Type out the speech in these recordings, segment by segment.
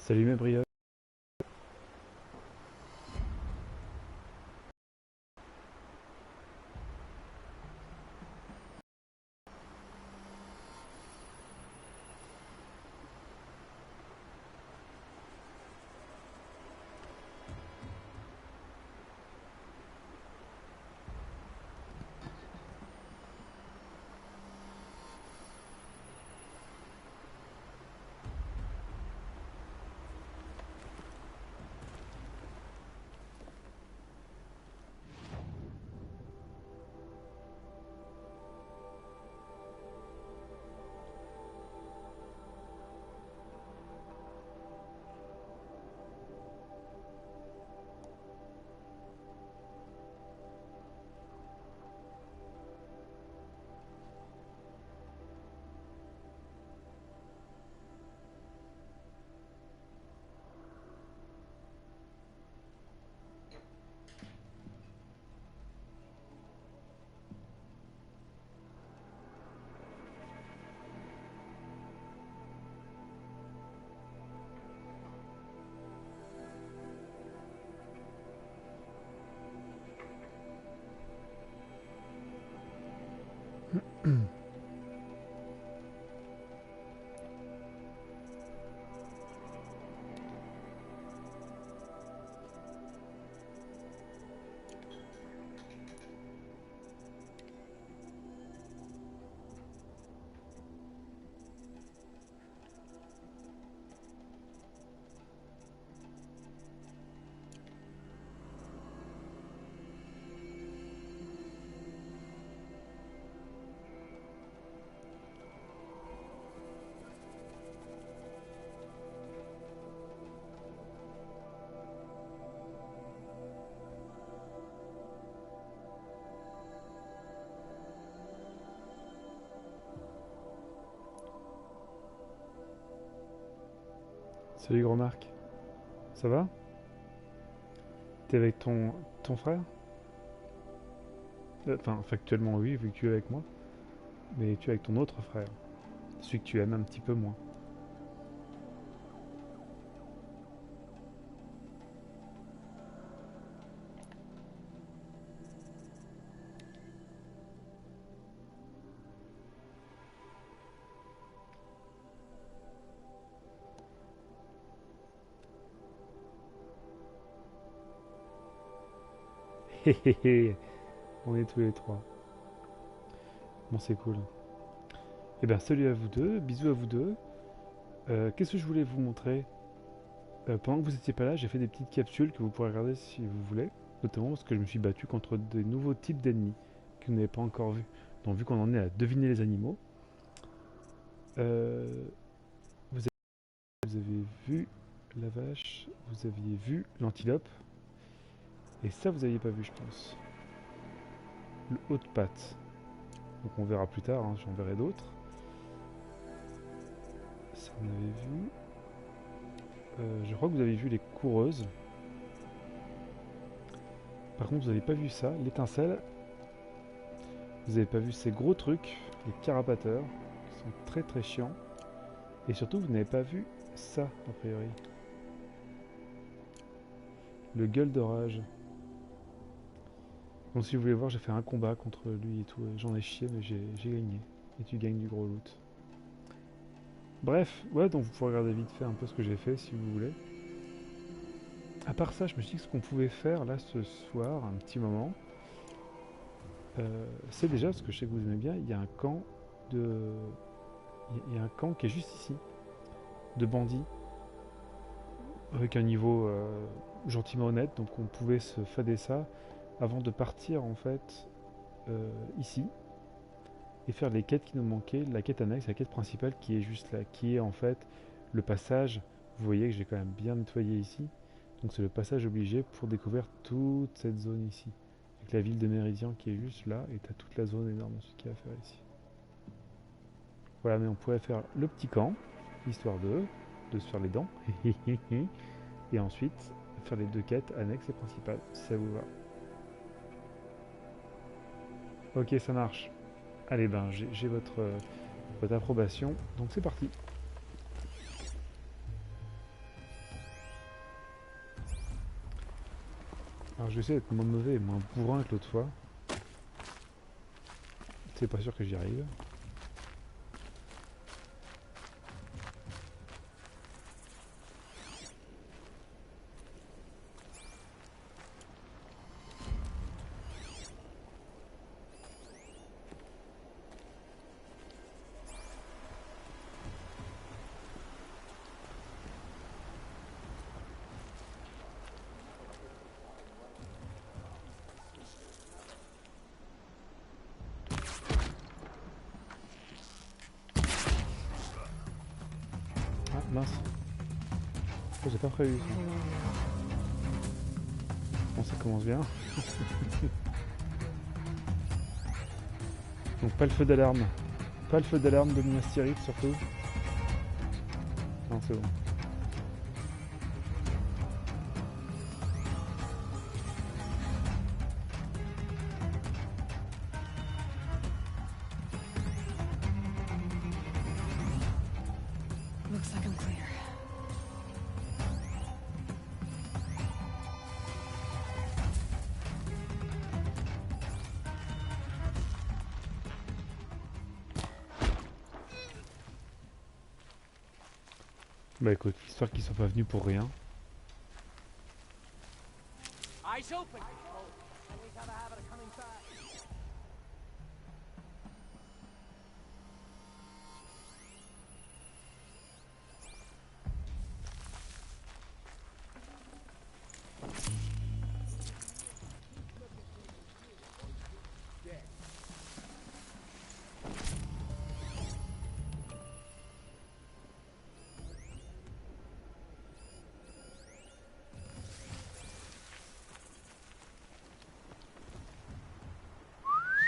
Salut mes brioches. Salut grand Marc. Ça va? T'es avec ton frère? Enfin, factuellement oui, vu que tu es avec moi. Mais tu es avec ton autre frère. Celui que tu aimes un petit peu moins. Hé hé hé. On est tous les trois. Bon, c'est cool. Eh bien, salut à vous deux. Bisous à vous deux. Qu'est-ce que je voulais vous montrer? Pendant que vous étiez pas là, j'ai fait des petites capsules que vous pourrez regarder si vous voulez. Notamment parce que je me suis battu contre des nouveaux types d'ennemis que vous n'avez pas encore vus. Donc, vu qu'on en est à deviner les animaux, euh, vous vous avez vu la vache, vous aviez vu l'antilope, et ça vous aviez pas vu je pense. Le haut de patte. Donc on verra plus tard, hein, j'en verrai d'autres. Ça on avait vu. Je crois que vous avez vu les coureuses. Par contre vous n'avez pas vu ça, l'étincelle. Vous n'avez pas vu ces gros trucs, les carapateurs, qui sont très très chiants. Et surtout vous n'avez pas vu ça a priori. Le gueule d'orage. Donc si vous voulez voir, j'ai fait un combat contre lui et tout. J'en ai chié mais j'ai gagné. Et tu gagnes du gros loot. Bref, ouais, donc vous pouvez regarder vite fait un peu ce que j'ai fait si vous voulez. À part ça, je me suis dit que ce qu'on pouvait faire là ce soir, un petit moment, c'est déjà, parce que je sais que vous aimez bien, il y a un camp de. Il y a un camp qui est juste ici, de bandits, avec un niveau gentiment honnête, donc on pouvait se fader ça avant de partir en fait ici et faire les quêtes qui nous manquaient, la quête annexe, la quête principale qui est juste là, qui est en fait le passage. Vous voyez que j'ai quand même bien nettoyé ici. Donc c'est le passage obligé pour découvrir toute cette zone ici. Avec la ville de Méridien qui est juste là, et t'as toute la zone énorme ensuite qu'il y a à faire ici. Voilà, mais on pourrait faire le petit camp, histoire de se faire les dents. Et ensuite faire les deux quêtes annexes et principales, si ça vous va. Ok, ça marche. Allez ben, j'ai votre approbation, donc c'est parti. Alors je vais essayer d'être moins mauvais et moins bourrin que l'autre fois. C'est pas sûr que j'y arrive. Ah mince. Oh, j'ai pas prévu ça. Bon, ça commence bien. Donc pas le feu d'alarme. Pas le feu d'alarme de Minas Tirith surtout. Non, c'est bon. Looks like I'm clear. Bah écoute, histoire qu'ils sont pas venus pour rien. Eyes open. Always have a habit of coming back.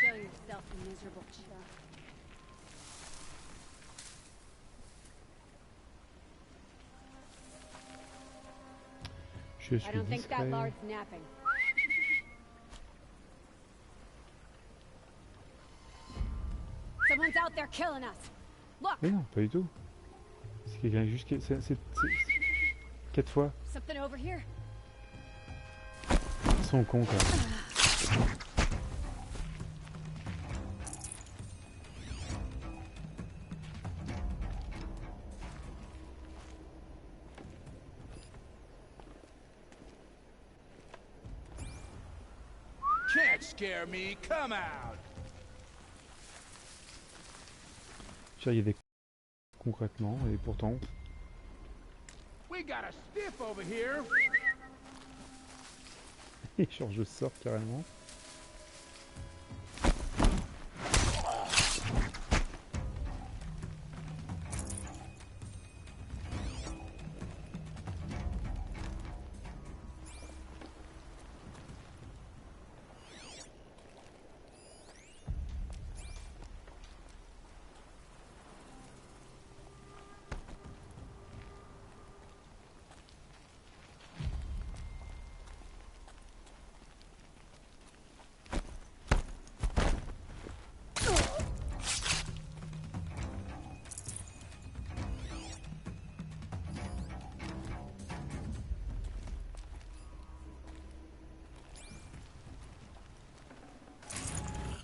Show yourself, you miserable chump. Je I suis don't think that discret. Lard's napping. Someone's out there killing us. Look, Mais non, pas du tout. C'est quelqu'un juste qui... c'est 4 fois. something over here. Ils sont cons quand même. Can't scare me. Come out. Il y a des concrètement et pourtant. We got a stiff over here. Genre je sors carrément.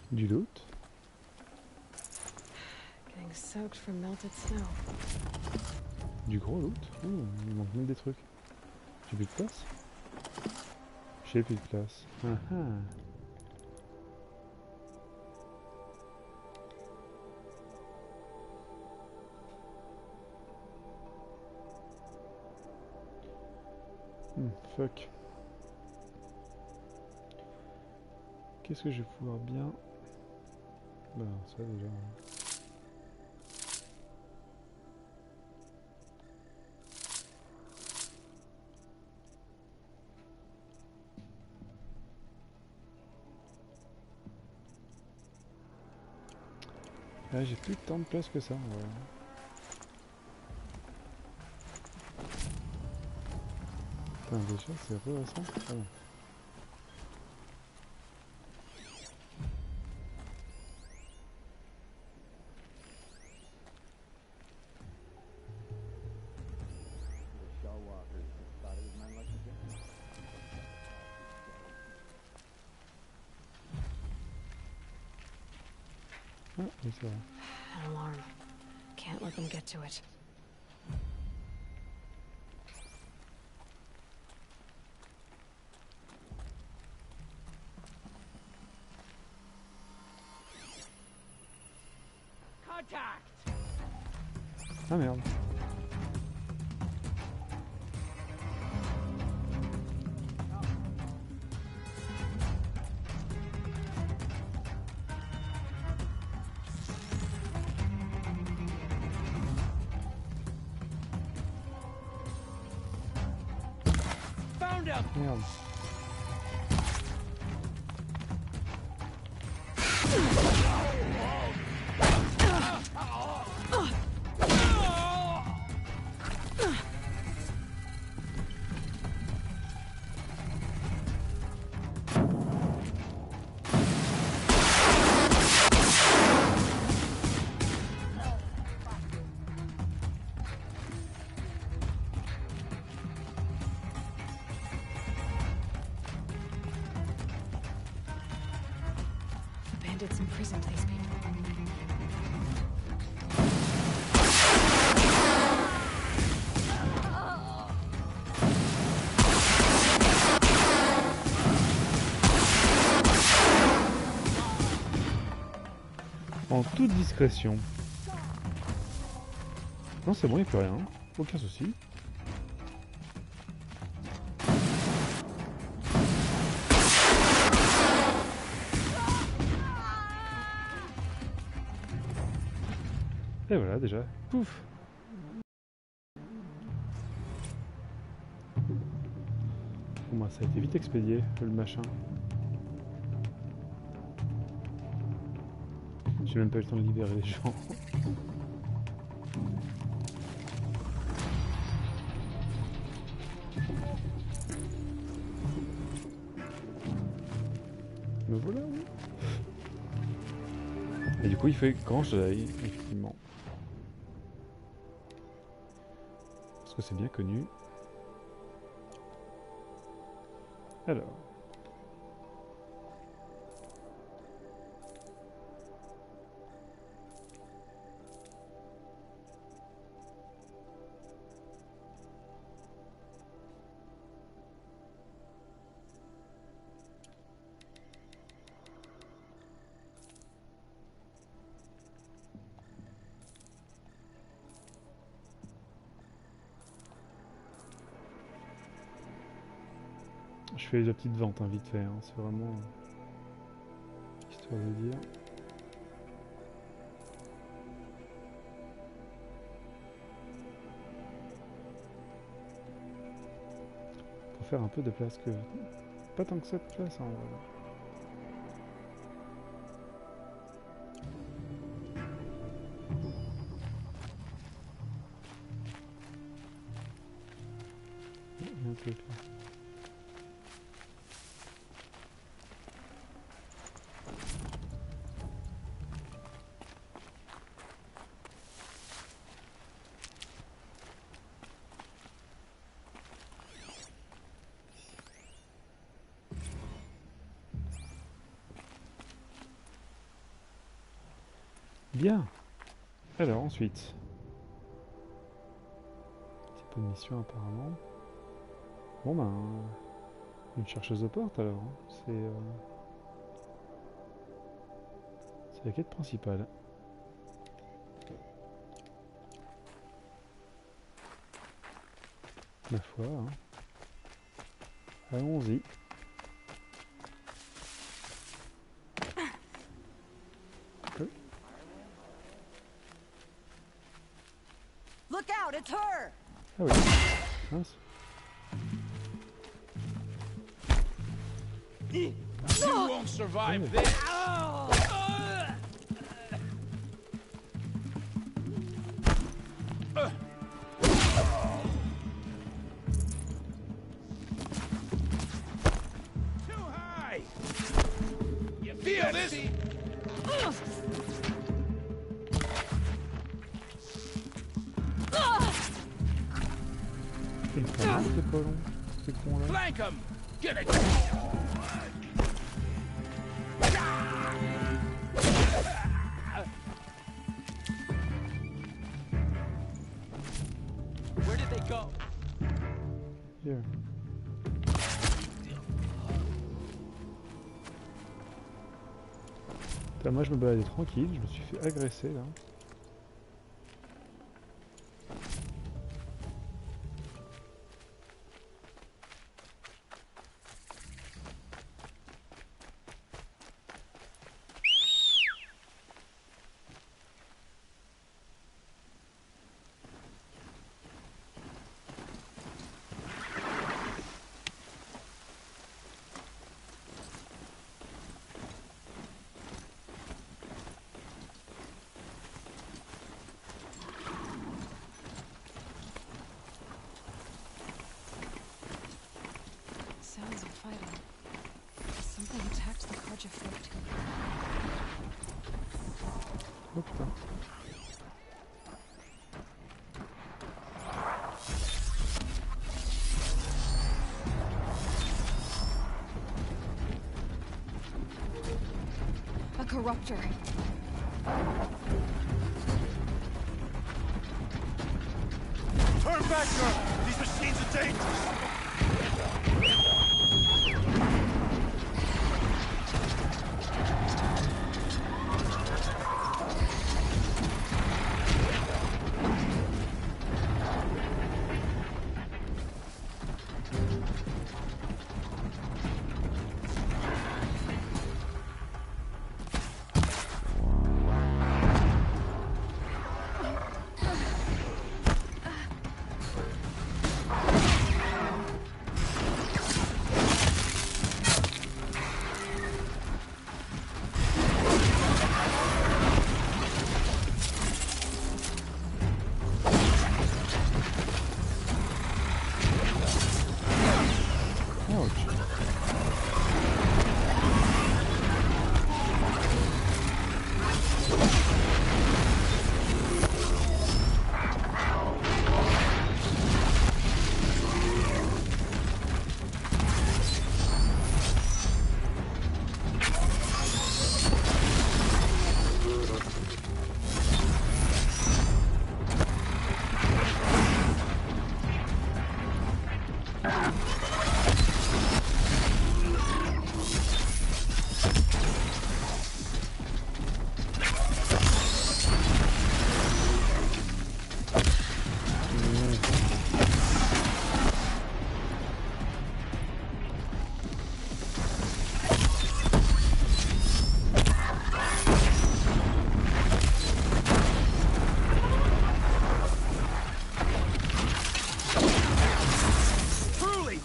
Du loot. Getting soaked from melted snow. Du gros loot. Ouh, il manque même des trucs. J'ai plus de place. J'ai plus de place. Ah ah. Fuck. Qu'est-ce que je vais pouvoir bien... Bah ça déjà... Ah, j'ai plus tant de place que ça. Ouais. Putain, déjà, c'est un peu récent. Ah non. Ah, oui, c'est vrai. An alarm. Can't let them get to it. Contact! Ah merde. Found him! Merde. The bandits imprisoned these people. En toute discrétion. Non, c'est bon, il n'y a plus rien. Aucun souci. Et voilà, déjà. Pouf. Bon, bah, ça a été vite expédié, le machin. J'ai même pas eu le temps de libérer les gens. Me voilà, oui. Et du coup, il fait grand soleil, effectivement. Parce que c'est bien connu. Alors. Je fais la petite vente, hein, vite fait, hein. C'est vraiment histoire de dire. Pour faire un peu de place que... Pas tant que ça de place, hein, voilà. Il y a un truc là. Bien. Alors ensuite. C'est pas une mission apparemment. Bon ben. Une chercheuse de porte alors. Hein. C'est la quête principale. Ma foi. Hein. Allons-y. Look out, it's her! Ah oui. Mince. You won't survive this! Too high! You feel this? C'est pas long, ces cons là. Flank him! Get it! go. Here. Putain, moi je me baladais tranquille, je me suis fait agresser là. Sounds of fighting. Something attacked the Karja fort. Oh putain. A corruptor. Turn back, girl! These machines are dangerous!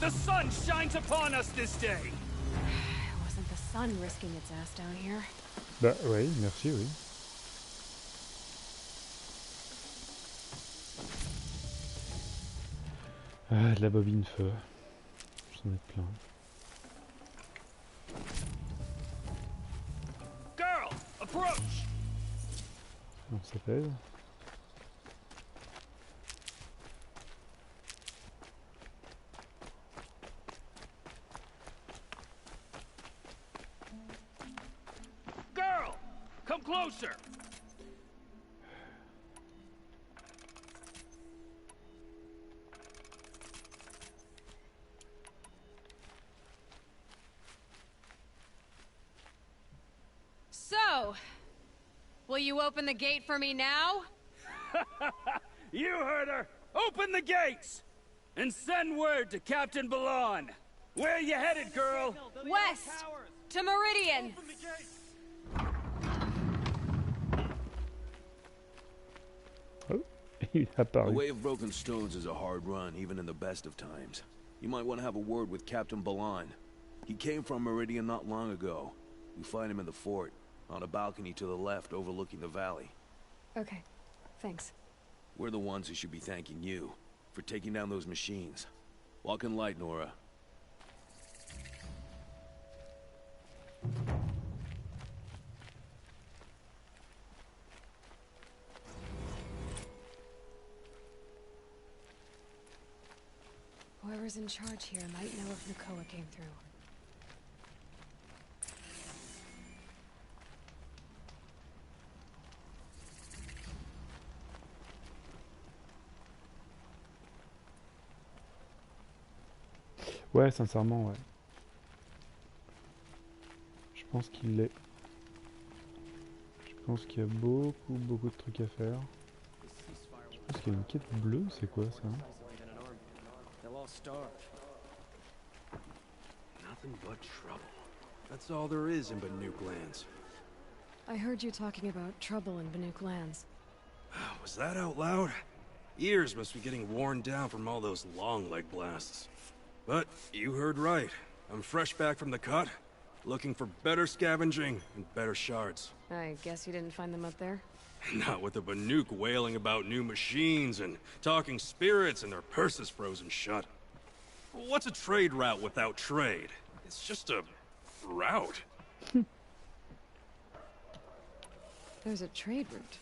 The sun shines upon us this day. It wasn't the sun risking its ass down here. Bah oui, merci, oui. Ah, de la bobine feu. J'en ai plein. Girl, approach. Non, ça pèse. Girl, come closer. So, will you open the gate for me now? You heard her. Open the gates and send word to Captain Balan. Where you headed, girl? West! To Meridian! Oh, il a The apparu. Way of Broken Stones is a hard run, even in the best of times. You might want to have a word with Captain Balan. He came from Meridian not long ago. You find him in the fort, on a balcony to the left overlooking the valley. Okay, thanks. We're the ones who should be thanking you for taking down those machines. Walk in light, Nora. Whoever's in charge here might know if Nakoa came through. Ouais, sincèrement, ouais. Je pense qu'il l'est. Je pense qu'il y a beaucoup de trucs à faire. Je pense qu'il y a une quête bleue, c'est quoi ça? Nothing but trouble. That's all there is in Banuk lands. I heard you talking about trouble in Banuk lands. Was that out loud? Ears must be getting worn down from all those long leg blasts. But you heard right. I'm fresh back from the cut, looking for better scavenging and better shards. I guess you didn't find them up there? Not with the Banuk wailing about new machines and talking spirits and their purses frozen shut. What's a trade route without trade? It's just a route. There's a trade route.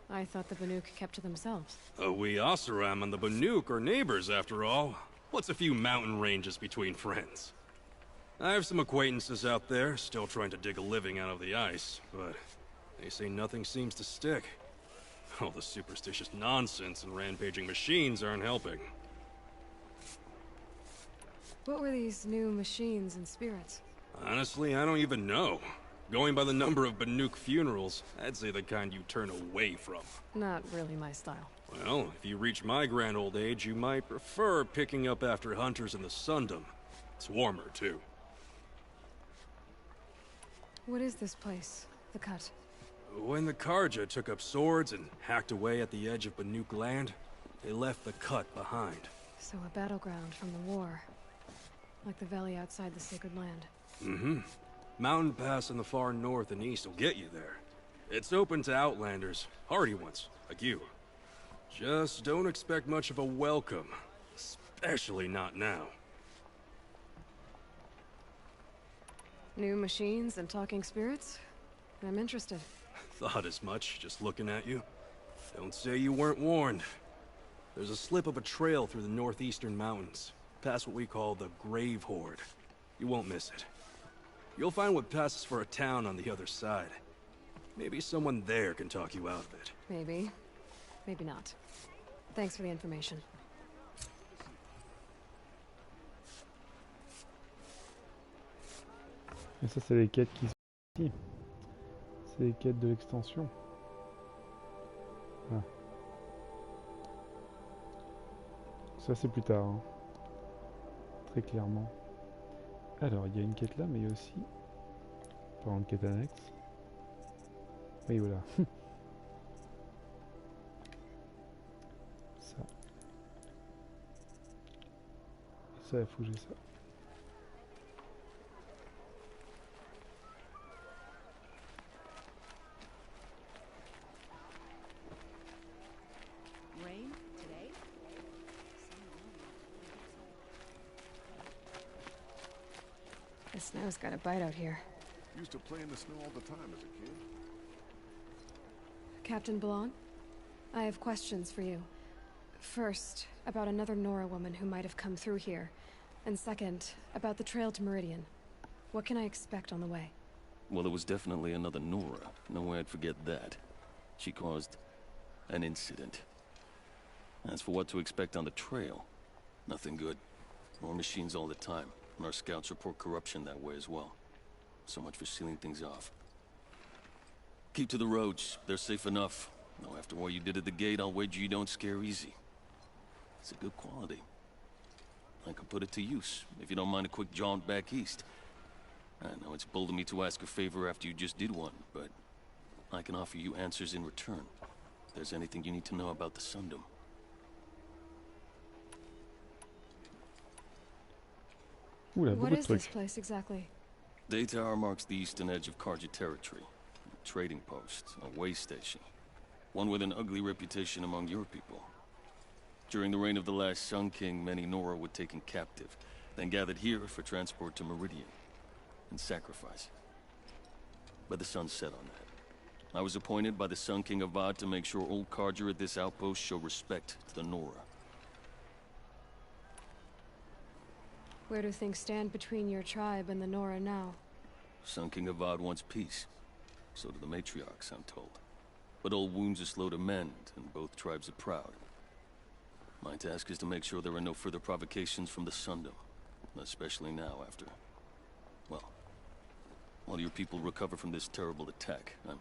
I thought the Banuk kept to themselves. We Oseram and the Banuk are neighbors, after all. What's a few mountain ranges between friends? I have some acquaintances out there, still trying to dig a living out of the ice, but they say nothing seems to stick. All the superstitious nonsense and rampaging machines aren't helping. What were these new machines and spirits? Honestly, I don't even know. Going by the number of Banuk funerals, I'd say the kind you turn away from. Not really my style. Well, if you reach my grand old age, you might prefer picking up after hunters in the Sundom. It's warmer, too. What is this place? The Cut? When the Karja took up swords and hacked away at the edge of Banuk land, they left the Cut behind. So a battleground from the war. Like the valley outside the Sacred Land. Mm-hmm. Mountain Pass in the far north and east will get you there. It's open to outlanders, hardy ones, like you. Just don't expect much of a welcome. Especially not now. New machines and talking spirits? I'm interested. Thought as much, just looking at you. Don't say you weren't warned. There's a slip of a trail through the northeastern mountains, past what we call the Grave Horde. You won't miss it. You'll find what passes for a town on the other side. Maybe someone there can talk you out of it. Maybe. Maybe not. Thanks for the information. Et ça, c'est les quêtes qui sont ici. C'est les quêtes de l'extension. Ah. Ça, c'est plus tard. Hein. Très clairement. Alors, il y a une quête là, mais il y a aussi... Pas une quête annexe. Oui, voilà. Ça. Et ça, il faut que j'ai ça. Rain today? The snow's got a bite out here. Used to play in the snow all the time as a kid. Captain Ballon? I have questions for you. First, about another Nora woman who might have come through here. And second, about the trail to Meridian. What can I expect on the way? Well, it was definitely another Nora. No way I'd forget that. She caused an incident. As for what to expect on the trail, nothing good. More machines all the time, and our scouts report corruption that way as well. So much for sealing things off. Keep to the roads. They're safe enough. Though after what you did at the gate, I'll wager you don't scare easy. It's a good quality. I could put it to use, if you don't mind a quick jaunt back east. I know it's bold of me to ask a favor after you just did one, but I can offer you answers in return. If there's anything you need to know about the Sundom. Oula, What beaucoup de is this trucs. place exactly? Daytower marks the eastern edge of Karja territory. A trading post, a way station. One with an ugly reputation among your people. During the reign of the last Sun King, many Nora were taken captive, then gathered here for transport to Meridian, and sacrifice. But the sun set on that. I was appointed by the Sun King Avad to make sure old Karja at this outpost show respect to the Nora. Where do things stand between your tribe and the Nora now? Sun King Avad wants peace. So do the matriarchs, I'm told. But old wounds are slow to mend, and both tribes are proud. My task is to make sure there are no further provocations from the Sundom. Especially now after... well, while your people recover from this terrible attack, I mean.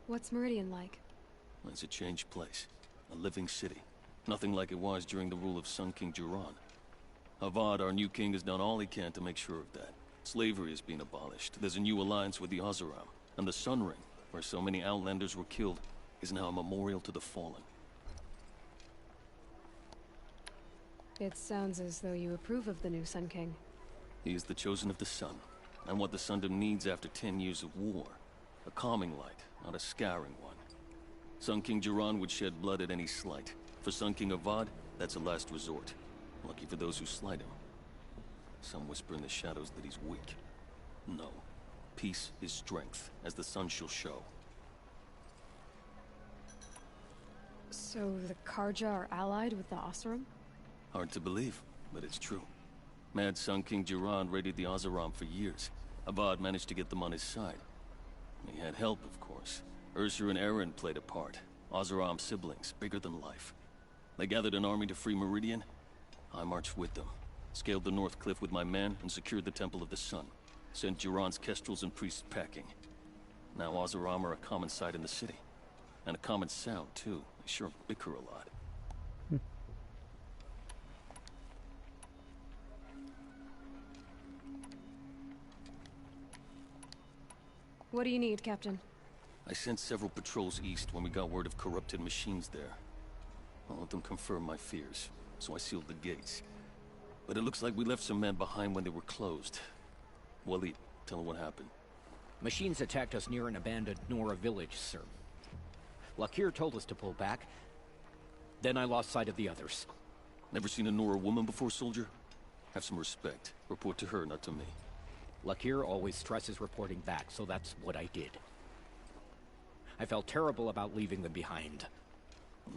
What's Meridian like? It's a changed place. A living city. Nothing like it was during the rule of Sun King Jiran. Avad, our new king, has done all he can to make sure of that. Slavery has been abolished. There's a new alliance with the Oseram. And the Sun Ring, where so many Outlanders were killed, is now a memorial to the fallen. It sounds as though you approve of the new Sun King. He is the chosen of the Sun, and what the Sundom needs after 10 years of war. A calming light, not a scouring one. Sun King Jiran would shed blood at any slight. For Sun King Avad, that's a last resort. Lucky for those who slight him. Some whisper in the shadows that he's weak. No. Peace is strength, as the sun shall show. So the Karja are allied with the Oseram? Hard to believe, but it's true. Mad Sun King Jiran raided the Oseram for years. Avad managed to get them on his side. He had help, of course. Ursur and Eren played a part. Oseram siblings, bigger than life. They gathered an army to free Meridian. I marched with them. Scaled the North Cliff with my men and secured the Temple of the Sun. Sent Jiran's kestrels and priests packing. Now Oseram are a common sight in the city. And a common sound, too. They sure bicker a lot. What do you need, Captain? I sent several patrols east when we got word of corrupted machines there. I'll let them confirm my fears, so I sealed the gates. But it looks like we left some men behind when they were closed. Waleed, tell them what happened. Machines attacked us near an abandoned Nora village, sir. Lakir told us to pull back. Then I lost sight of the others. Never seen a Nora woman before, soldier? Have some respect. Report to her, not to me. Lakir always stresses reporting back, so that's what I did. I felt terrible about leaving them behind.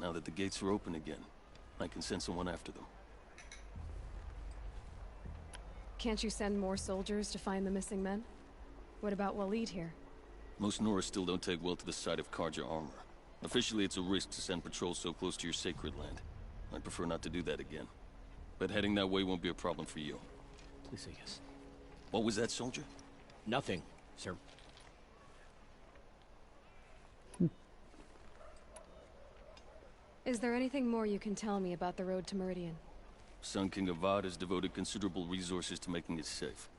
Now that the gates are open again, I can send someone after them. Can't you send more soldiers to find the missing men? What about Waleed here? Most Nora still don't take well to the sight of Karja armor. Officially, it's a risk to send patrols so close to your sacred land. I'd prefer not to do that again. But heading that way won't be a problem for you. Please say yes. What was that, soldier? Nothing, sir. Is there anything more you can tell me about the road to Meridian? Sun King Avad has devoted considerable resources to making it safe.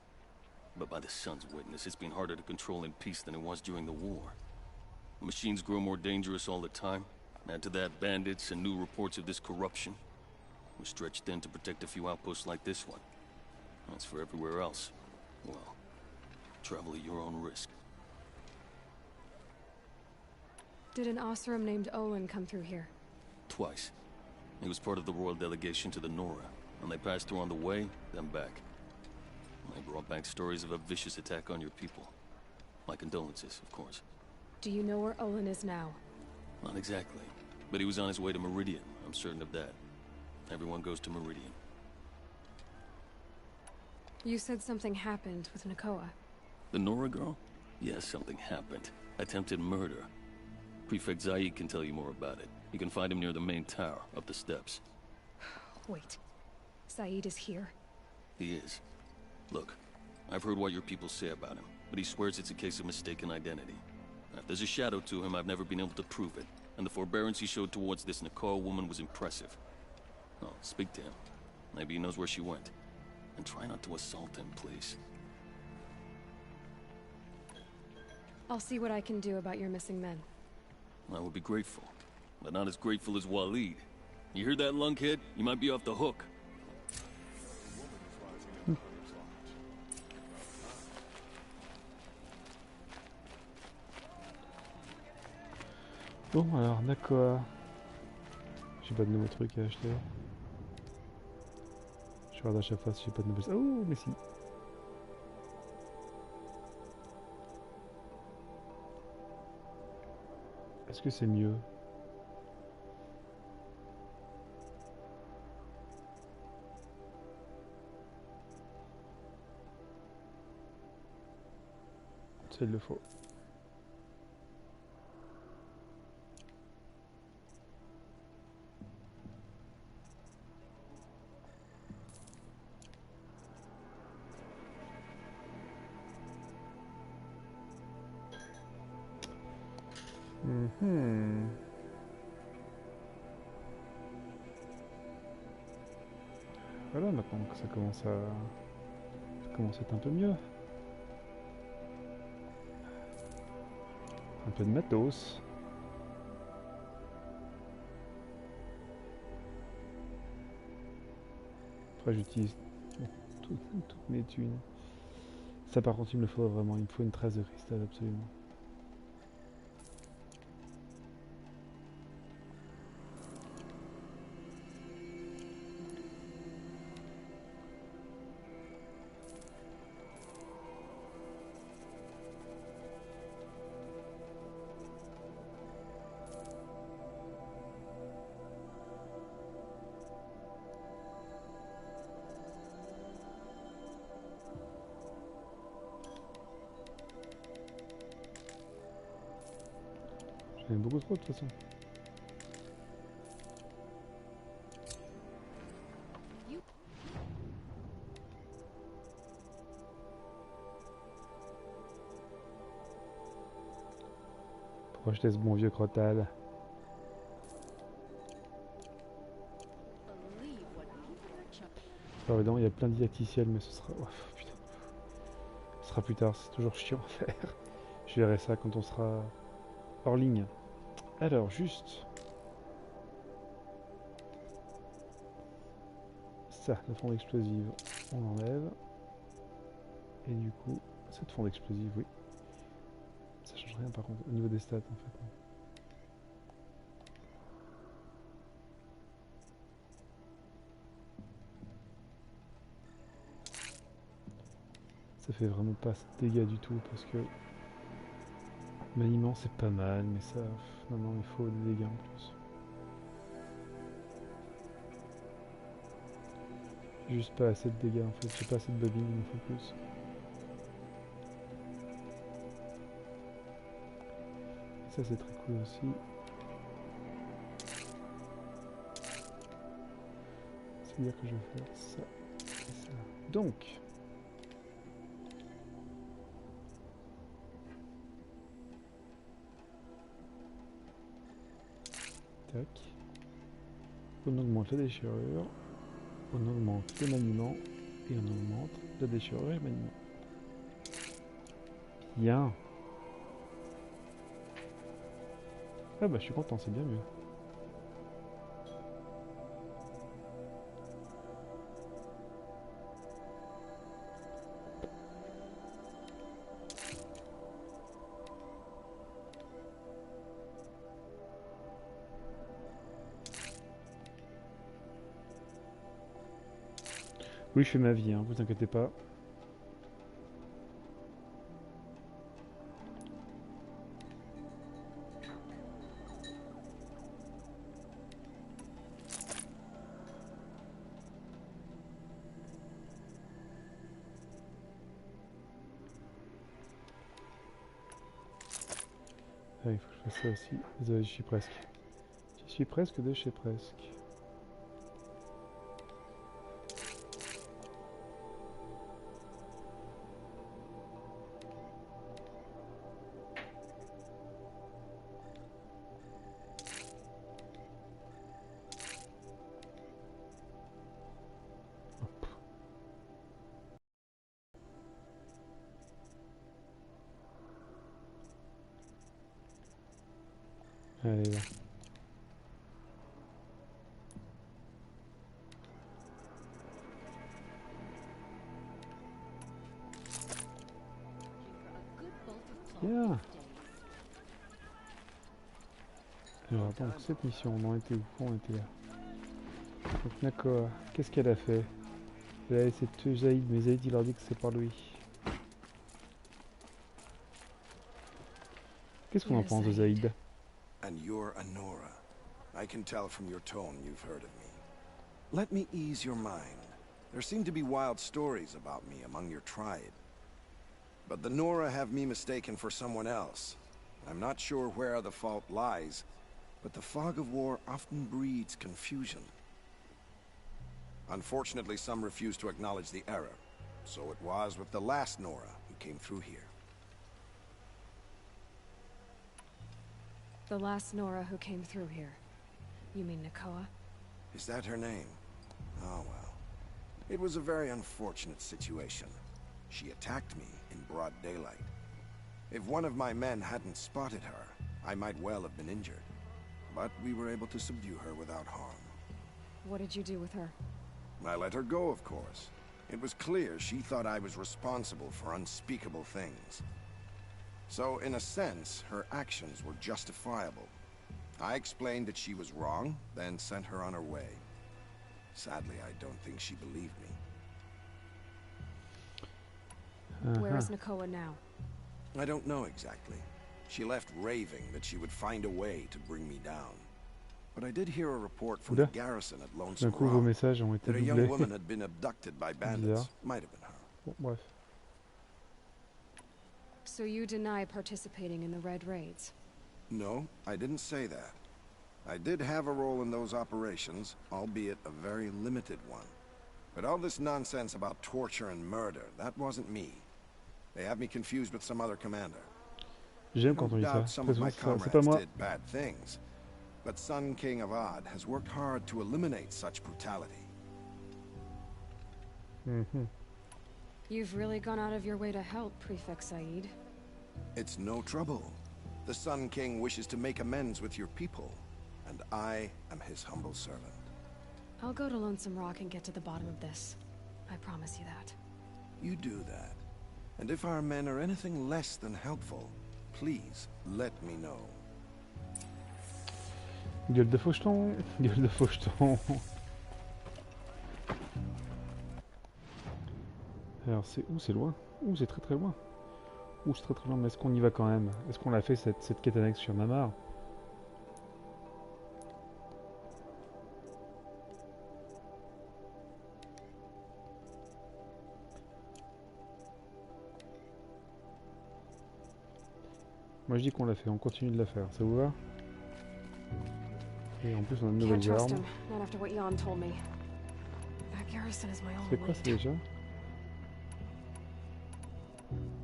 But by the Sun's witness, it's been harder to control in peace than it was during the war. Machines grow more dangerous all the time. Add to that bandits and new reports of this corruption. We're stretched thin to protect a few outposts like this one. As for everywhere else, well, travel at your own risk. Did an Oseram named Olin come through here? Twice. He was part of the royal delegation to the Nora, and they passed through on the way, then back. They brought back stories of a vicious attack on your people. My condolences, of course. Do you know where Olin is now? Not exactly, but he was on his way to Meridian, I'm certain of that. Everyone goes to Meridian. You said something happened with Nakoa. The Nora girl? Yes, something happened. Attempted murder. Prefect Zaid can tell you more about it. You can find him near the main tower, up the steps. Wait. Zaid is here? He is. Look, I've heard what your people say about him, but he swears it's a case of mistaken identity. If there's a shadow to him, I've never been able to prove it, and the forbearance he showed towards this Nakoa woman was impressive. Oh, speak to him. Maybe he knows where she went. And try not to assault him, please. I'll see what I can do about your missing men. I would be grateful, but not as grateful as Waleed. You hear that, lunkhead? You might be off the hook. Bon, alors, Nakoa. J'ai pas de nouveaux trucs à acheter. Je regarde à chaque fois si j'ai pas de nouvelles... Oh, mais si. Est-ce que c'est mieux? Ça, il le faut. Mhm. Voilà, maintenant que ça commence à être un peu mieux. Un peu de matos. Après j'utilise toutes mes thunes. Ça par contre il me le faut vraiment, il me faut une trace de cristal absolument. J'en ai beaucoup trop de toute façon. Pourquoi je ce bon vieux Crotal? Alors évidemment il y a plein de didacticiels mais ce sera... Oh, putain. Ce sera plus tard, c'est toujours chiant à faire. Je verrai ça quand on sera hors ligne. Alors juste... Ça, la fonte explosive, on l'enlève. Et du coup, cette fonte explosive, oui. Ça change rien par contre, au niveau des stats en fait. Ça fait vraiment pas de dégâts du tout parce que maniement c'est pas mal, mais ça, non, il faut des dégâts en plus. Juste pas assez de dégâts en fait, j'ai pas assez de bobines, il me faut plus. Et ça c'est très cool aussi. C'est-à-dire que je vais faire ça et ça. Donc, tac. On augmente la déchirure, on augmente le maniement et on augmente la déchirure et le maniement. Bien. Ah bah je suis content, c'est bien mieux. Oui, je fais ma vie, hein, vous inquiétez pas. Ah, il faut que je fasse ça aussi. Désolé, j'y suis presque. J'y suis presque de chez presque. Hop. Allez, là. Bien. Alors donc cette mission, on en était où? On était là. Donc Nakoa, qu'est-ce qu'elle a fait? Elle a laissé tuer Zaïd, mais Zaïd il leur dit que c'est par lui. Qu'est-ce qu'on en pense de Zaïd? And you're a Nora. I can tell from your tone you've heard of me. Let me ease your mind. There seem to be wild stories about me among your tribe. But the Nora have me mistaken for someone else. I'm not sure where the fault lies, but the fog of war often breeds confusion. Unfortunately, some refuse to acknowledge the error. So it was with the last Nora who came through here. The last Nora who came through here. You mean Nakoa? Is that her name? Oh well. It was a very unfortunate situation. She attacked me in broad daylight. If one of my men hadn't spotted her, I might well have been injured. But we were able to subdue her without harm. What did you do with her? I let her go, of course. It was clear she thought I was responsible for unspeakable things. So, in a sense, her actions were justifiable. I explained that she was wrong, then sent her on her way. Sadly, I don't think she believed me. Where is Nakoa now? I don't know exactly. She left raving that she would find a way to bring me down. But I did hear a report from the garrison at Lonesome D'un coup, vos Rock messages ont été that a young doublés. woman had been abducted by bandits. Might have been her. Bon, bref. So you deny participating in the Red Raids? No, I didn't say that. I did have a role in those operations, albeit a very limited one. But all this nonsense about torture and murder, that wasn't me. They have me confused with some other commander. J'aime quand on dit ça. Some of my C'est pas comrades moi. did bad things, but Sun King Avad has worked hard to eliminate such brutality. You've really gone out of your way to help, Prefect Said. It's no trouble. The Sun King wishes to make amends with your people, and I am his humble servant. I'll go to Lonesome Rock and get to the bottom of this. I promise you that. You do that. And if our men are anything less than helpful, please let me know. Gueule de faucheton, gueule de faucheton. Alors c'est où? C'est loin? Ouh, c'est très très loin. Ouh, c'est très très loin, mais est-ce qu'on y va quand même? Est-ce qu'on l'a fait cette quête annexe sur Namar? Moi je dis qu'on l'a fait, on continue de la faire, ça vous va? Et en plus on a de Can't nouvelles trust armes. him, not after what Jan told me. That garrison is my C'est only quoi ça lead. déjà?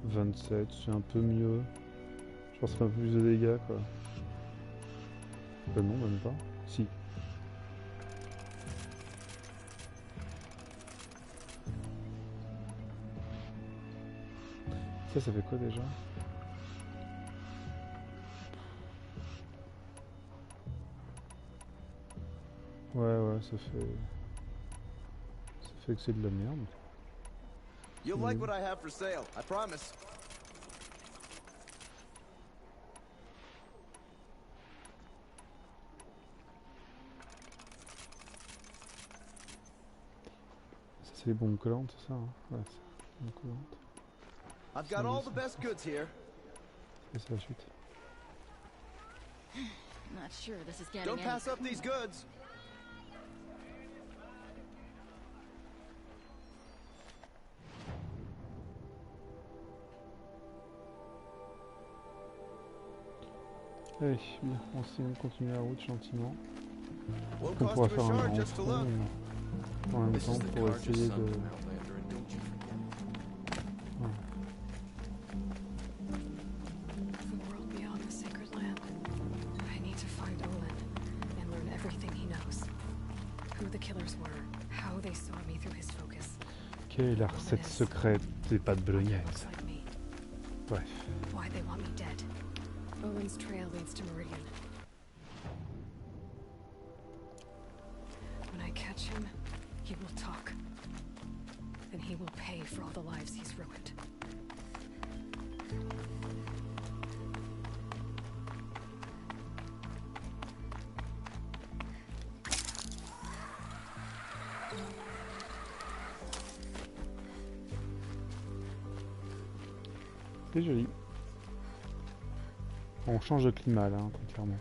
27, c'est un peu mieux. Je pense que ça fait un peu plus de dégâts quoi. Non, même pas. Si. Ça fait quoi déjà? Ouais, ça fait que c'est de la merde. You'll like what I have for sale, I promise. Ça c'est les bombes collantes, c'est ça hein? Ouais, c'est les bombes collantes. I've got all the best goods here. Et c'est la suite. Not sure this is getting Don't any pass up these goods. Allez, bien, on continue la route gentiment. Won't On cost pourra you a faire un shard grand just to look. front en même This temps is the pour Carja essayer Sun de... from Outlander, and don't you forget it. Ouais. The world beyond the sacred land. I need to find Olin and learn everything he knows. Who the killers were, how they saw me through his focus. Quelle est la recette secrète des pâtes bolognaises? Looks like me. Bref. Why they want me dead. Olin's trail leads to Meridian. When I catch him, he will talk. And he will pay for all the lives he's ruined. C'est joli. On change de climat là, hein, très clairement.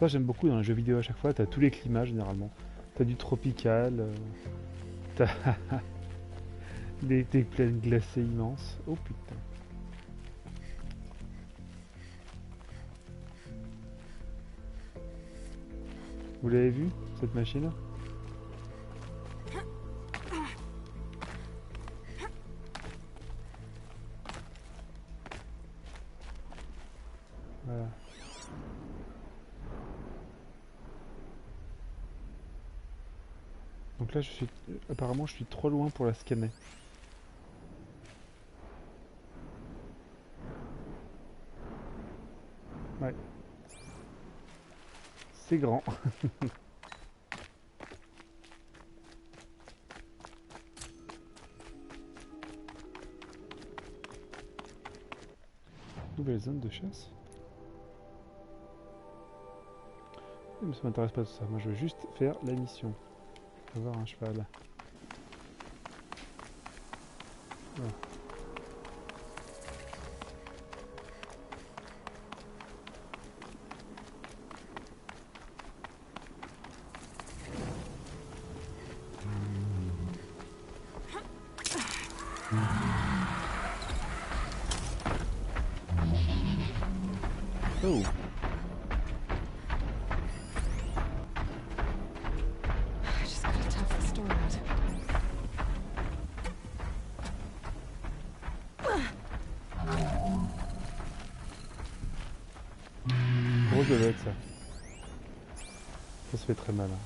Ça j'aime beaucoup dans les jeux vidéo à chaque fois, t'as tous les climats généralement. T'as du tropical, t'as des plaines glacées immenses. Oh putain. Vous l'avez vu, cette machine? Voilà. Donc là, apparemment, je suis trop loin pour la scanner. Ouais. C'est grand. Nouvelle zone de chasse. Mais ça m'intéresse pas tout ça. Moi, je veux juste faire la mission. Avoir un cheval. Voilà. Oh. I just gotta tough the storm out. Grosse belette ça. Ça se fait très mal. Hein.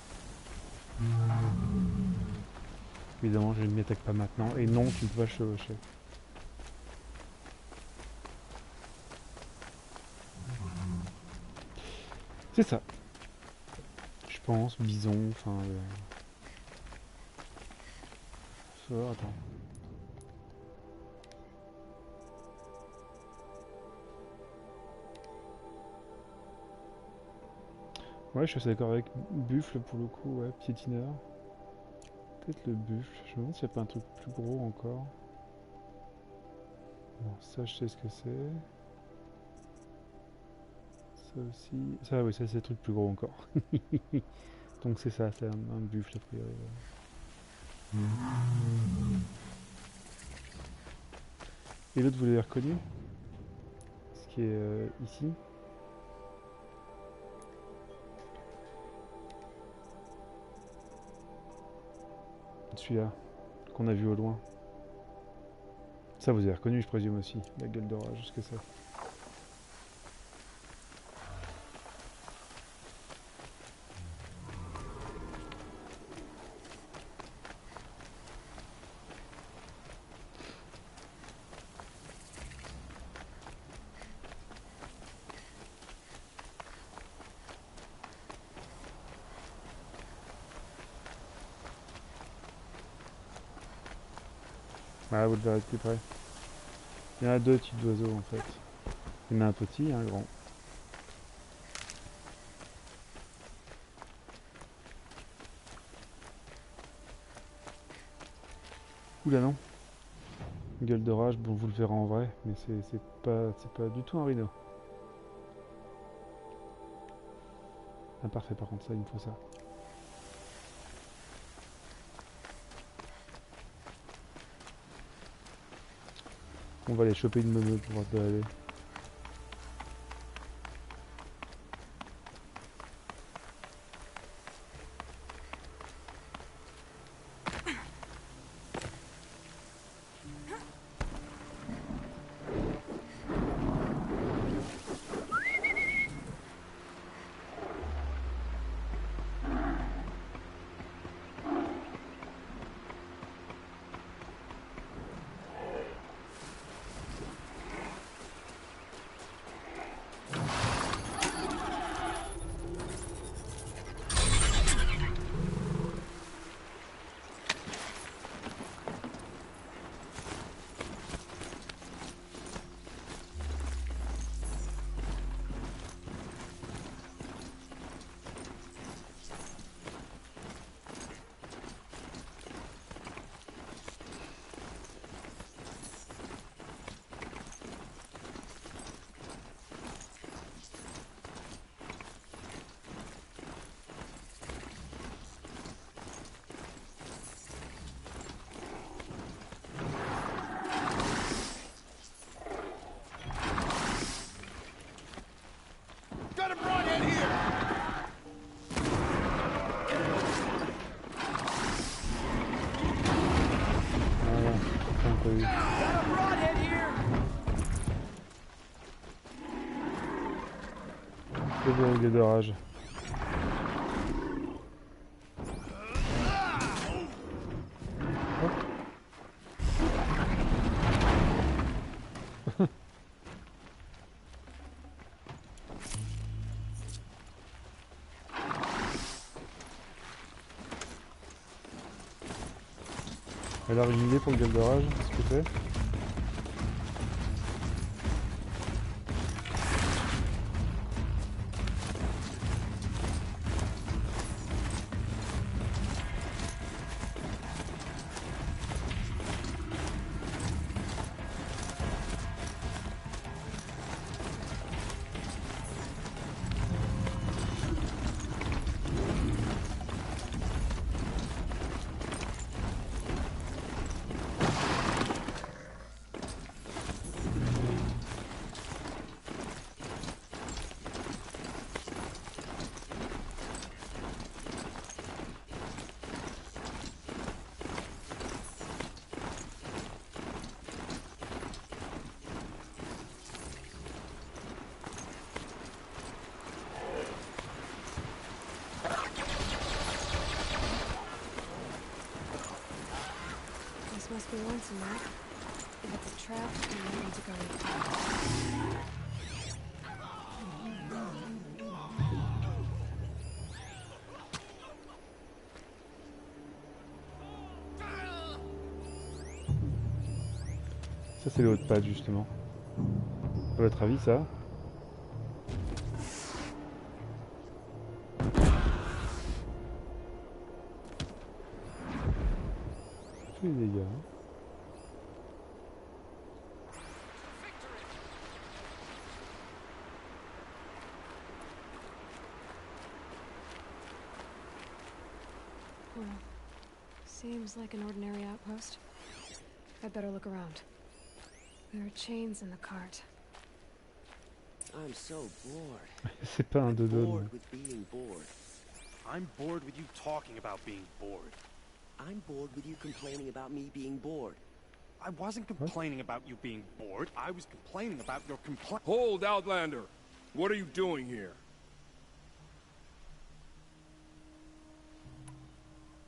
Évidemment, je ne m'y attaque pas maintenant. Et non, tu ne peux pas chevaucher. C'est ça. Je pense, bison, enfin... attends. Ouais, je suis assez d'accord avec buffle pour le coup, ouais, piétineur. Peut-être le buffle, je me demande s'il n'y a pas un truc plus gros encore. Bon, ça je sais ce que c'est. Ça aussi... Ça oui, ça c'est le truc plus gros encore. Donc c'est ça, c'est un buffle a priori. Ouais. Et l'autre vous l'avez reconnu? Ce qui est ici. Celui-là, qu'on a vu au loin. Ça vous avez reconnu, je présume aussi, la gueule de rage, ce que c'est. Ah, vous le verrez de plus près. Il y en a deux types d'oiseaux en fait. Il y en a un petit et un grand. Oula non. Gueule de rage, bon vous le verrez en vrai, mais c'est pas du tout un rhino. Ah parfait, par contre ça il me faut ça. On va aller choper une meneuse pour pouvoir se balader. Gueule de rage. Alors une idée pour le gueule de rage, qu'est-ce que c'est? This must be one somewhere. If it's a trap, then I need to go. Ça c'est le haut de pad justement. À votre avis ça? Tous les dégâts. Hein. Well, seems like an ordinary outpost. I'd better look around. There are chains in the cart. I'm so bored. C'est pas un dodo. Bored with being bored. I'm bored with you talking about being bored. I'm bored with you complaining about me being bored. I wasn't complaining about you being bored. I was complaining about your complaint. Hold, Outlander! What are you doing here?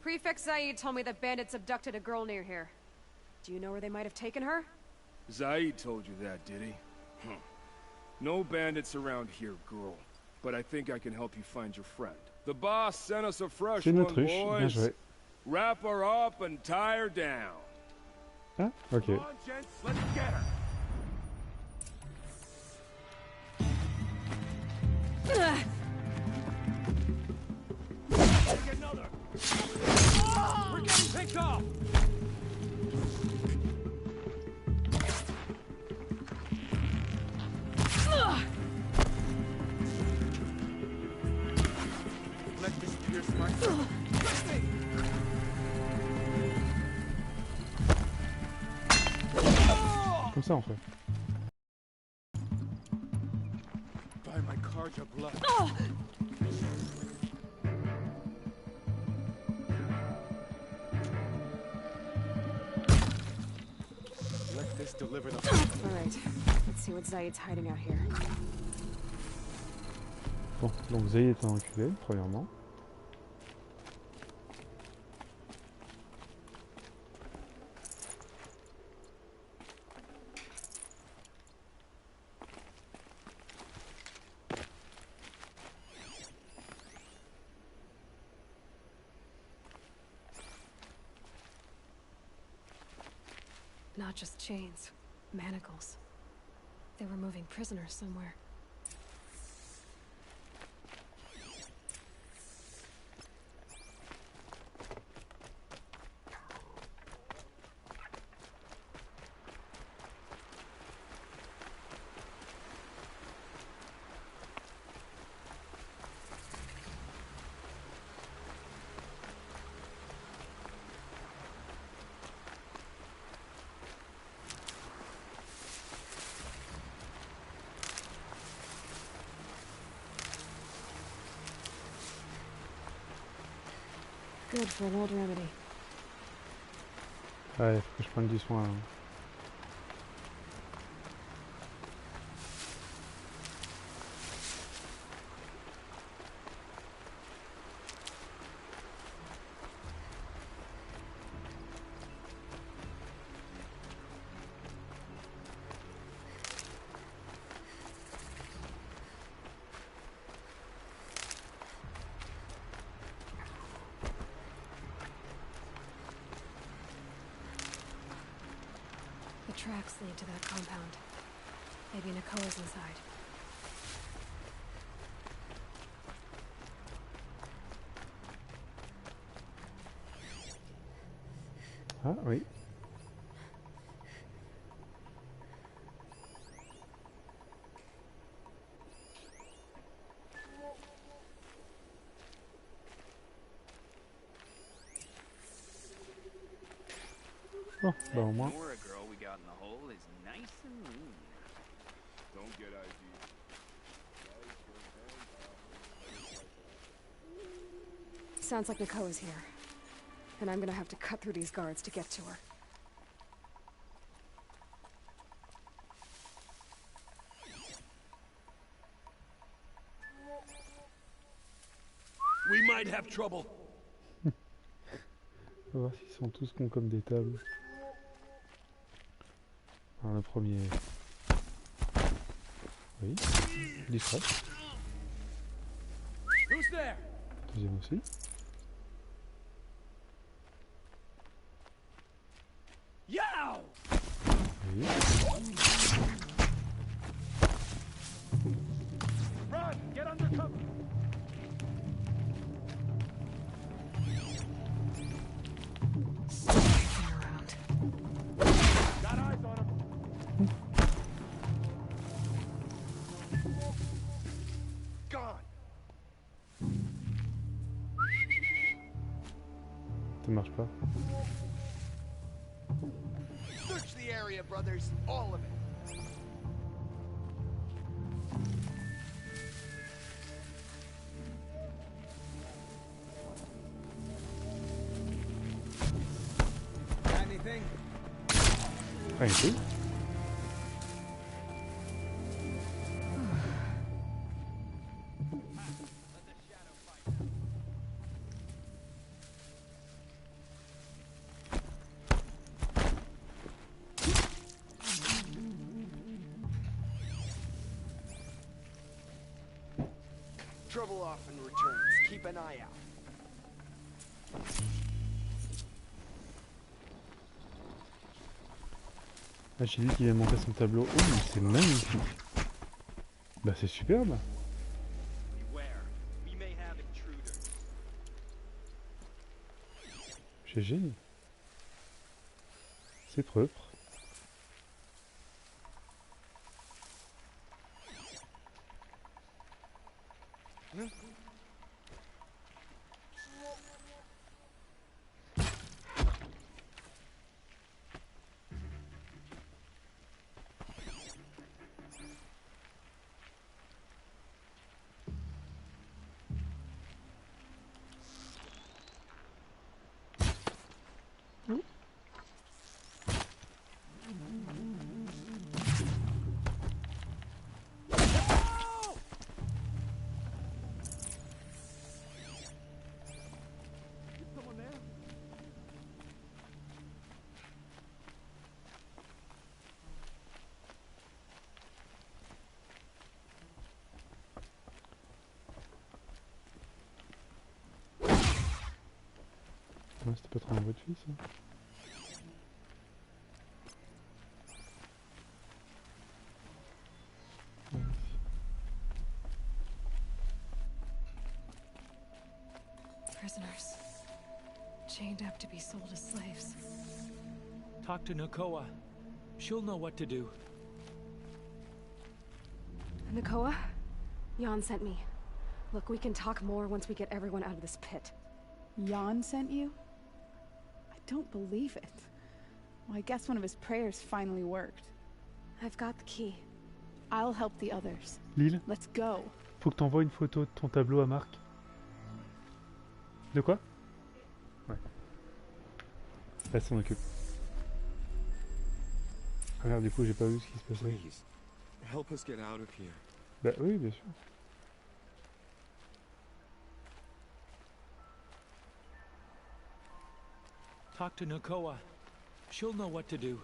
Prefect Zaid told me that bandits abducted a girl near here. Do you know where they might have taken her? Zaid told you that, did he? No bandits around here, girl. But I think I can help you find your friend. The boss sent us a fresh one, boys. Wrap her up and tie her down. Ah, ok. Come on, gents, let's get her. Take another. We're getting picked off. Let this pierce my soul. Comme ça en fait. By my Karja blood. Let this deliver the. All right, let's see what Zaid's hiding out here. Bon, donc Zaid est un enculé, premièrement. Not just chains, manacles. They were moving prisoners somewhere. Good for an old remedy. Ouais, faut que je prenne du soin. Hein. tracks lead to that compound. Maybe Nakoa's inside. Ah oui. Oh, bah au moins. Nora girl we got in the hole is nice and lean. Don't get ID. Sounds like Nakoa's here. And I'm gonna have to cut through these guards to get to her. We might have trouble. On va voir s'ils sont tous cons comme des tables. Alors, le premier. Oui. Discret. Who's there? Deuxième aussi. Yow! Oui. Run! Get under cover! Got eyes on him. Gone. Ça marche pas. Search the area, brothers. All of it. Got anything? Rien du tout. Trouble often returns. Keep an eye out. Ah, j'ai dit qu'il allait monter son tableau. Oh, mais c'est magnifique. Bah, c'est superbe. Beware. We may have intruders. GG. C'est propre. Ouais, c'était pas trop un votre fils, ça. Prisoners. Chained up to be sold as slaves. Talk to Nakoa. She'll know what to do. Nakoa? Jan sent me. Look, we can talk more once we get everyone out of this pit. Jan sent you? I don't believe it. Well, I guess one of his prayers finally worked. I've got the key. I'll help the others. Lille, Let's go. faut que t'envoies une photo de ton tableau à Marc. De quoi? Ouais. Elle s'en occupe. Ah merde, du coup, j'ai pas vu ce qui se passait. Please, help us get out of here. Bah oui, bien sûr. Talk to Nakoa. She'll know what to do.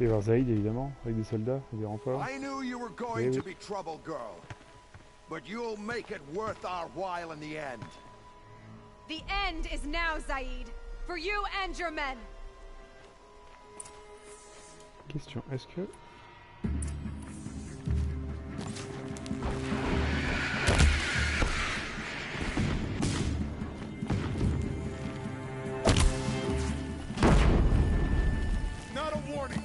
Et voir Zaïd évidemment, avec des soldats et des renforts. I knew you were going to be trouble, girl. But you'll make it worth our while in the end. The end is now, Zaid. For you and your men. Question, est-ce que... Not a warning.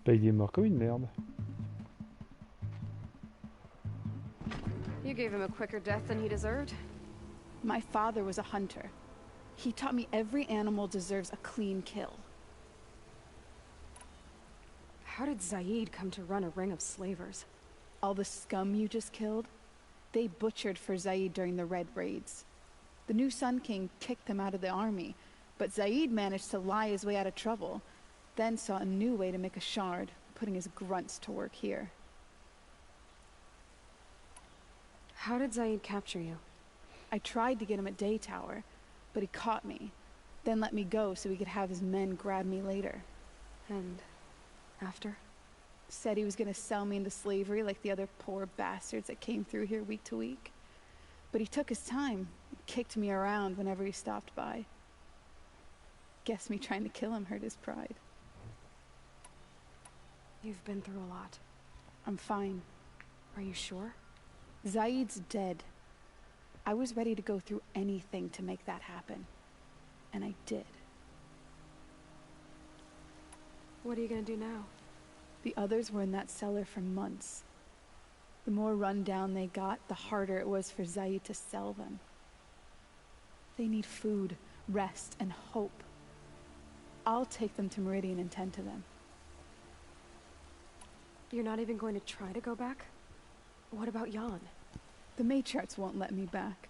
Là, il est mort comme une merde. You gave him a quicker death than he deserved. My father was a hunter. He taught me every animal deserves a clean kill. How did Zaid come to run a ring of slavers? All the scum you just killed, they butchered for Zaid during the Red Raids. The new Sun King kicked them out of the army, but Zaid managed to lie his way out of trouble, then saw a new way to make a shard, putting his grunts to work here. How did Zaid capture you? I tried to get him at Day Tower, but he caught me, then let me go so he could have his men grab me later. And after? Said he was gonna sell me into slavery like the other poor bastards that came through here week to week. But he took his time, kicked me around whenever he stopped by. Guess me trying to kill him hurt his pride. You've been through a lot. I'm fine. Are you sure? Zaid's dead. I was ready to go through anything to make that happen. And I did. What are you gonna do now? The others were in that cellar for months. The more run down they got, the harder it was for Zaid to sell them. They need food, rest, and hope. I'll take them to Meridian and tend to them. You're not even going to try to go back? What about Jan? The matriarchs won't let me back.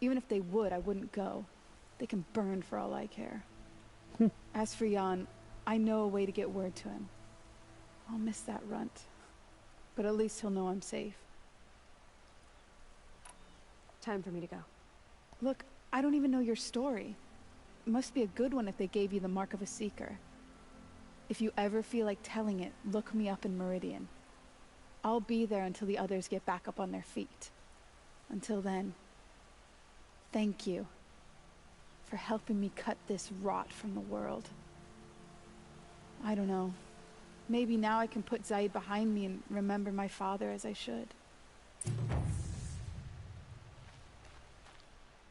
Even if they would, I wouldn't go. They can burn for all I care. As for Jan, I know a way to get word to him. I'll miss that runt. But at least he'll know I'm safe. Time for me to go. Look, I don't even know your story. It must be a good one if they gave you the mark of a seeker. If you ever feel like telling it, look me up in Meridian. I'll be there until the others get back up on their feet. Until then, thank you for helping me cut this rot from the world. I don't know. Maybe now I can put Zaid behind me and remember my father as I should.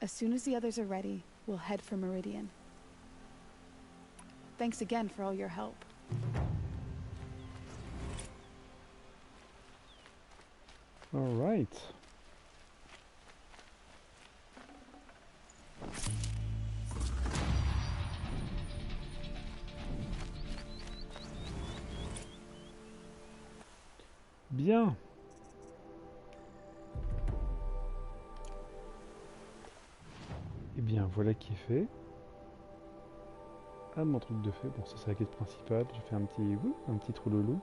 As soon as the others are ready, we'll head for Meridian. Thanks again for all your help. All right. Bien. Et bien voilà qui est fait. Ah, mon truc de fait. Bon, ça c'est la quête principale. J'ai fait un petit trou de loup.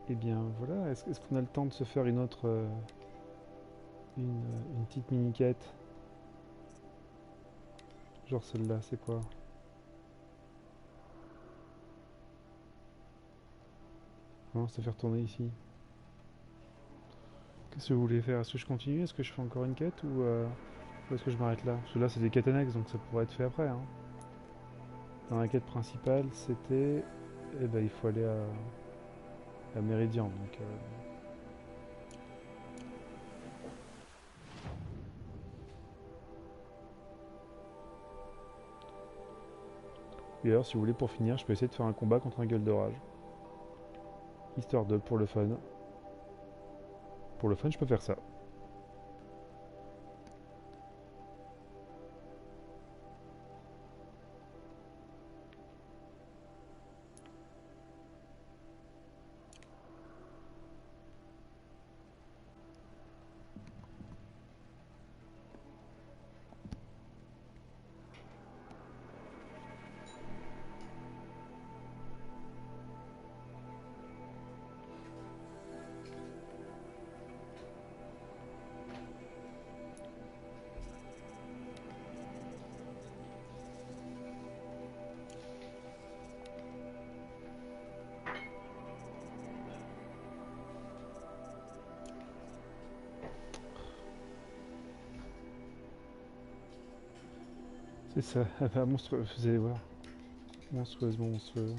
Et bien voilà. Est-ce qu'on a le temps de se faire une autre une petite mini quête? Genre celle-là, c'est quoi? Non, c'est faire tourner ici. Qu'est-ce que vous voulez faire? Est-ce que je continue? Est-ce que je fais encore une quête? Ou est-ce que je m'arrête là? Parce que là, c'est des quêtes annexes, donc ça pourrait être fait après. Hein. Dans la quête principale, c'était... Eh ben, il faut aller à Méridian, donc... Et alors, si vous voulez, pour finir, je peux essayer de faire un combat contre un gueule d'orage. Histoire de, pour le fun. Pour le fun, je peux faire ça. C'est ça, monstrueux, vous allez voir. Monstrueusement monstrueux.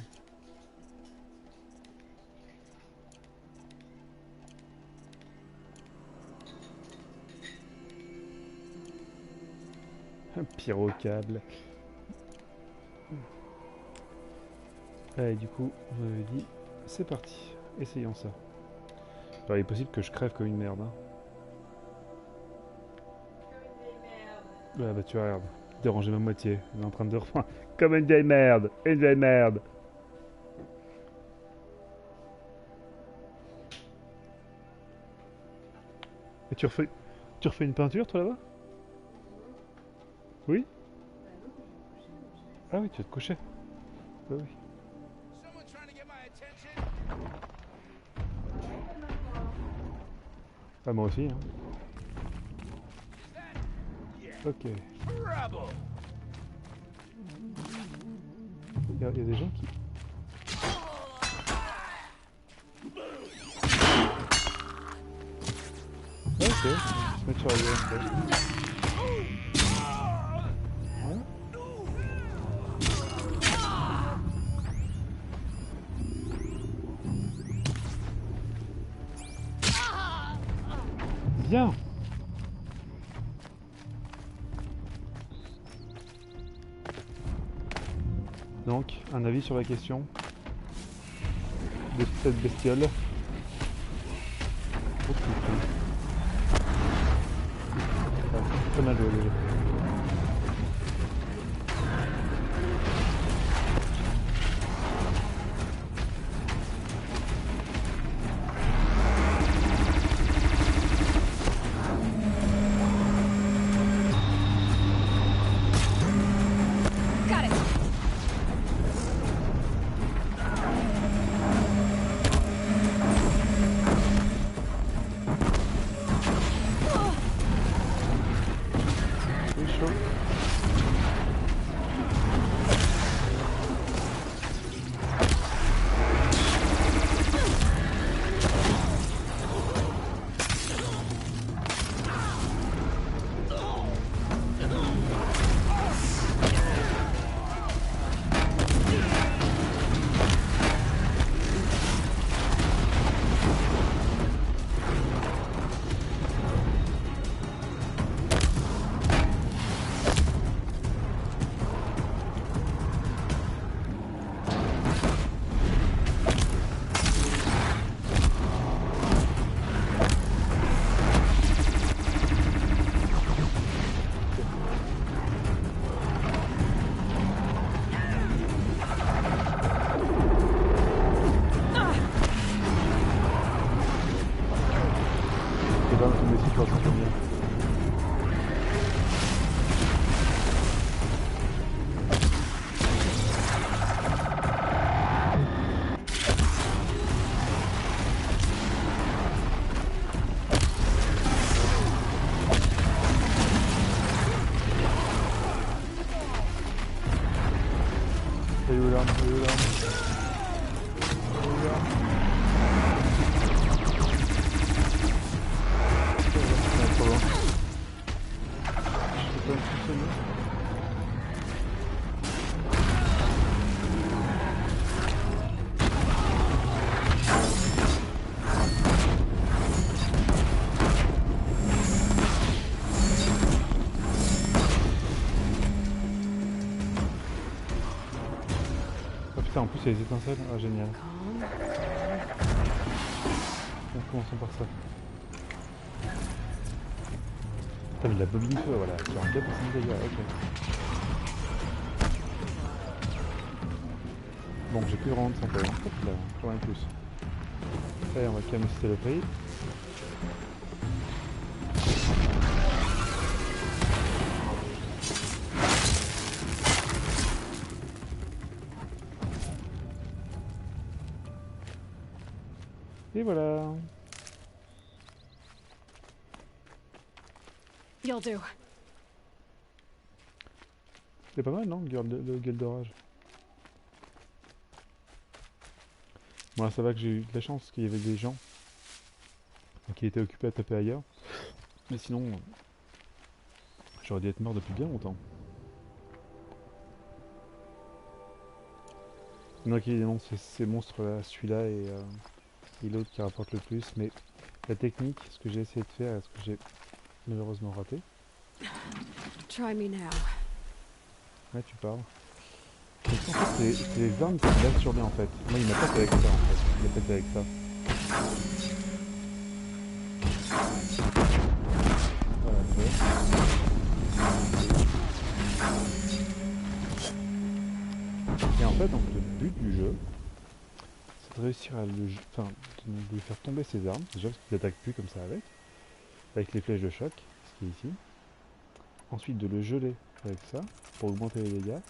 Un pyrocable. Allez, du coup, on m'avait dit, c'est parti, essayons ça. Alors, il est possible que je crève comme une merde. Hein. Ouais, bah tu regardes. Déranger ma moitié, elle est en train de reprendre comme une vieille merde, une vieille merde. Et tu refais une peinture toi là-bas? Oui? Ah oui, tu vas te coucher. Ah oui. Ah moi aussi hein. Ok. Il y a des gens qui... Ok, je vais se mettre sur la gueule. Ouais. Bien. Donc, un avis sur la question de cette bestiole. Oh, très mal joué déjà. Putain, en plus il y a les étincelles. Ah, génial. Bon, commençons par ça. Putain, mais la bobine de feu, voilà. Sur un 4% de dégâts, ok. Bon, j'ai plus de rendre sans problème. Hop là, quand même plus. Allez, on va calmer cette saloperie. Et voilà. You'll do. C'est pas mal, non, le gueule d'orage. Bon, là, ça va que j'ai eu de la chance qu'il y avait des gens qui étaient occupés à taper ailleurs. Mais sinon, j'aurais dû être mort depuis bien longtemps. Donc évidemment, c'est ces monstres-là, celui-là et l'autre qui rapporte le plus. Mais la technique, ce que j'ai essayé de faire, ce que j'ai malheureusement raté. Try me now. Ouais, tu parles. Donc, en fait, c'est les armes qui se basent sur lui en fait. Moi, il m'a pas fait avec ça en fait. Il a pété avec ça. Voilà, et en fait, donc, le but du jeu, c'est de réussir à de lui faire tomber ses armes. Déjà parce qu'il attaque plus comme ça avec les flèches de choc, ce qui est ici. Ensuite, de le geler avec ça pour augmenter les dégâts.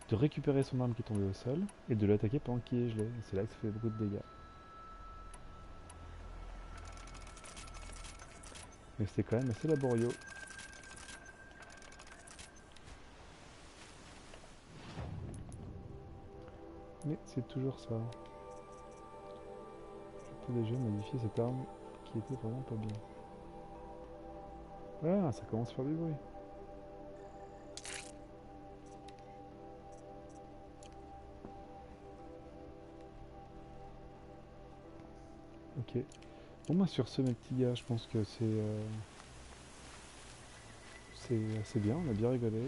De récupérer son arme qui est tombée au sol et de l'attaquer pendant qu'il est gelé. Et c'est là que ça fait beaucoup de dégâts. Mais c'était quand même assez laborieux. Mais c'est toujours ça. Je peux déjà modifier cette arme qui était vraiment pas bien. Ah, ça commence à faire du bruit. Ok. Bon, moi sur ce, mes petits gars, je pense que c'est assez bien, on a bien rigolé.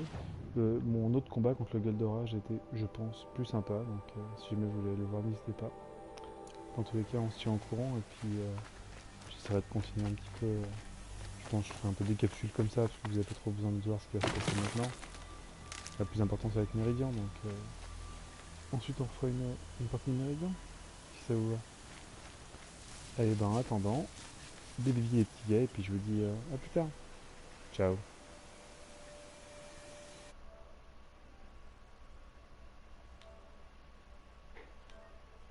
Mon autre combat contre le gueule d'orage était, je pense, plus sympa, donc si jamais vous voulez le voir, n'hésitez pas. Dans tous les cas, on se tient au courant, et puis j'essaierai de continuer un petit peu. Je pense que je ferai un peu des capsules comme ça, parce que vous n'avez pas trop besoin de voir ce qui va se passer maintenant. La plus importante, ça va être Méridian, donc ensuite on fera une partie de Méridian, si ça vous va. Allez, ben en attendant, des billes les petits gars, et puis je vous dis à plus tard. Ciao.